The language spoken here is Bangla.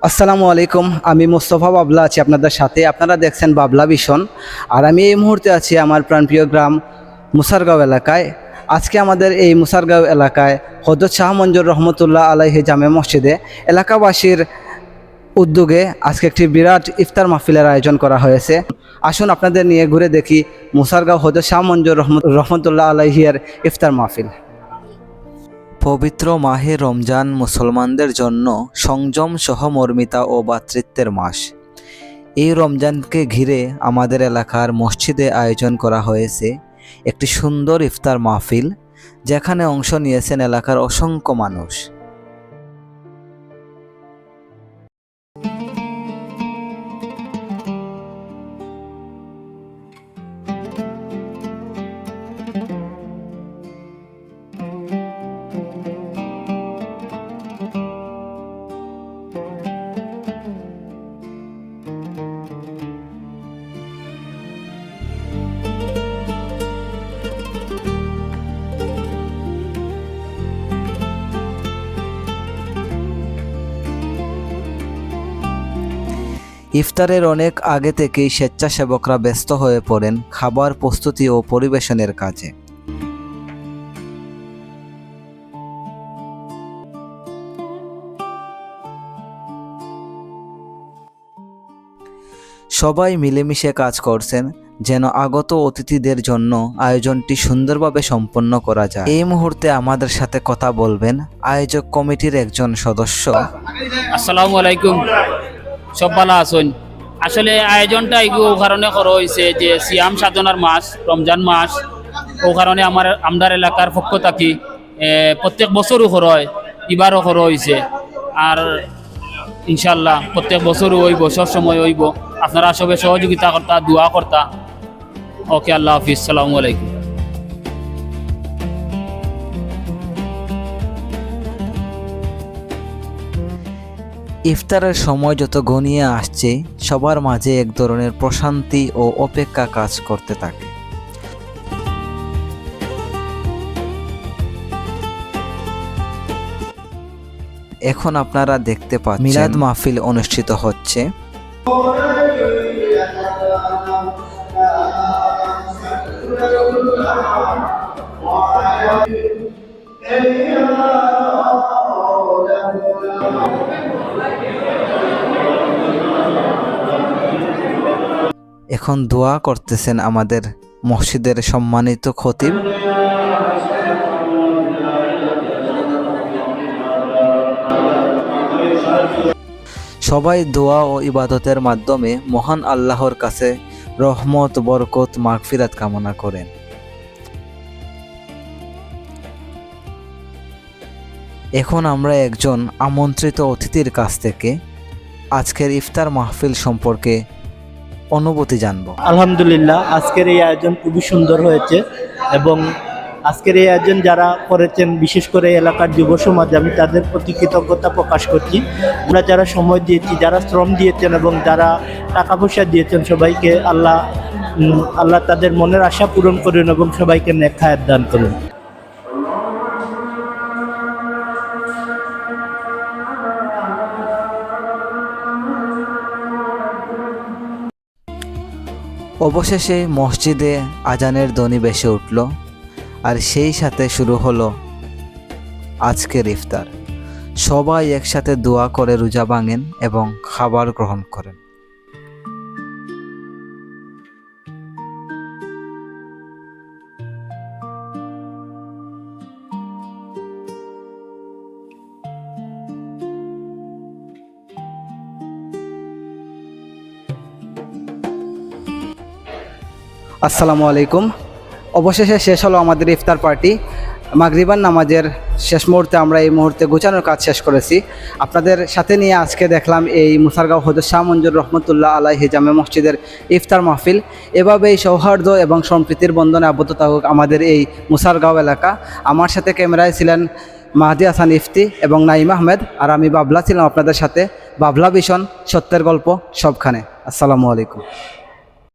আসসালামু আলাইকুম। আমি মোস্তফা বাবলা আছি আপনাদের সাথে। আপনারা দেখছেন বাবলা ভিশন। আর আমি এই মুহূর্তে আছি আমার প্রাণপ্রিয় গ্রাম মুসারগাঁও এলাকায়। আজকে আমাদের এই মুসারগাঁও এলাকায় হযরত শাহ মঞ্জুর রহমতুল্লাহ আলাইহি জামে মসজিদে এলাকাবাসীর উদ্যোগে আজকে একটি বিরাট ইফতার মাহফিলের আয়োজন করা হয়েছে। আসুন আপনাদের নিয়ে ঘুরে দেখি মুসারগাঁও হযরত শাহ মঞ্জুর রহমতুল্লাহ আলাইহির ইফতার মাহফিল। পবিত্র মাহে রমজান মুসলমানদের জন্য সংযম, সহমর্মিতা ও ভ্রাতৃত্বের মাস। এই রমজানকে ঘিরে আমাদের এলাকার মসজিদে আয়োজন করা হয়েছে একটি সুন্দর ইফতার মাহফিল, যেখানে অংশ নিয়েছেন এলাকার অসংখ্য মানুষ। ইফতারের অনেক আগে থেকেই স্বেচ্ছাসেবকরা ব্যস্ত হয়ে পড়েন খাবার প্রস্তুতি ও পরিবেশনের কাজে। সবাই মিলেমিশে কাজ করছেন যেন আগত অতিথিদের জন্য আয়োজনটি সুন্দরভাবে সম্পন্ন করা যায়। এই মুহূর্তে আমাদের সাথে কথা বলবেন আয়োজক কমিটির একজন সদস্য। আসসালামু আলাইকুম, সব ভালো আছেন? আসলে আয়োজনটা এই কারণে করা হয়েছে যে সিয়াম সাধনার মাস, রমজান মাস। ও কারণে আমার এলাকার পক্ষ থাকি প্রত্যেক বছরও করা হয়, এবারও করা হয়েছে। আর ইনশাল্লাহ প্রত্যেক বছরও হইব, সব সময় হইব। আপনারা সবে সহযোগিতা করতা, দোয়া করতা। ওকে, আল্লাহ হাফিজ, সালামু আলাইকুম। ইফতারের সময় যত ঘনিয়ে আসছে, সবার মাঝে এক ধরনের প্রশান্তি ও অপেক্ষা কাজ করতে থাকে। এখন আপনারা দেখতে পাচ্ছেন মিলাদ মাহফিল অনুষ্ঠিত হচ্ছে। এখন দোয়া করতেছেন আমাদের মসজিদের সম্মানিত খতিব। সবাই দোয়া ও ইবাদতের মাধ্যমে মহান আল্লাহর কাছে রহমত, বরকত, মাগফিরাত কামনা করেন। এখন আমরা একজন আমন্ত্রিত অতিথির কাছ থেকে আজকের ইফতার মাহফিল সম্পর্কে অনুভূতি জানব। আলহামদুলিল্লাহ, আজকের এই আয়োজন খুবই সুন্দর হয়েছে এবং আজকের এই আয়োজন যারা করেছেন, বিশেষ করে এলাকার যুব সমাজ, আমি তাদের প্রতি কৃতজ্ঞতা প্রকাশ করছি। আমরা যারা সময় দিয়েছি, যারা শ্রম দিয়েছেন এবং যারা টাকা পয়সা দিয়েছেন, সবাইকে আল্লাহ তাদের মনের আশা পূরণ করুন এবং সবাইকে নেক হায়াত দান করুন। অবশেষে মসজিদে আজানের ধ্বনি ভেসে উঠল, আর সেই সাথে শুরু হলো আজকের ইফতার। সবাই একসাথে দোয়া করে রোজা ভাঙেন এবং খাবার গ্রহণ করেন। আসসালামু আলাইকুম। অবশেষে শেষ হলো আমাদের ইফতার পার্টি। মাগরিবান নামাজের শেষ মুহূর্তে আমরা এই মুহূর্তে গোছানোর কাজ শেষ করেছি। আপনাদের সাথে নিয়ে আজকে দেখলাম এই মুসারগাঁও হযরত শাহ মঞ্জুর রহমতুল্লাহ আলাইহি জামে মসজিদের ইফতার মাহফিল। এভাবেই সৌহার্দ্য এবং সম্প্রীতির বন্ধনে আবদ্ধ থাকুক আমাদের এই মুসারগাঁও এলাকা। আমার সাথে ক্যামেরায় ছিলেন মাহদি হাসান ইফতি এবং নাইম আহমেদ, আর আমি বাবলা ছিলাম আপনাদের সাথে। বাবলা ভিশন, সত্যের গল্প সবখানে। আসসালামু আলাইকুম।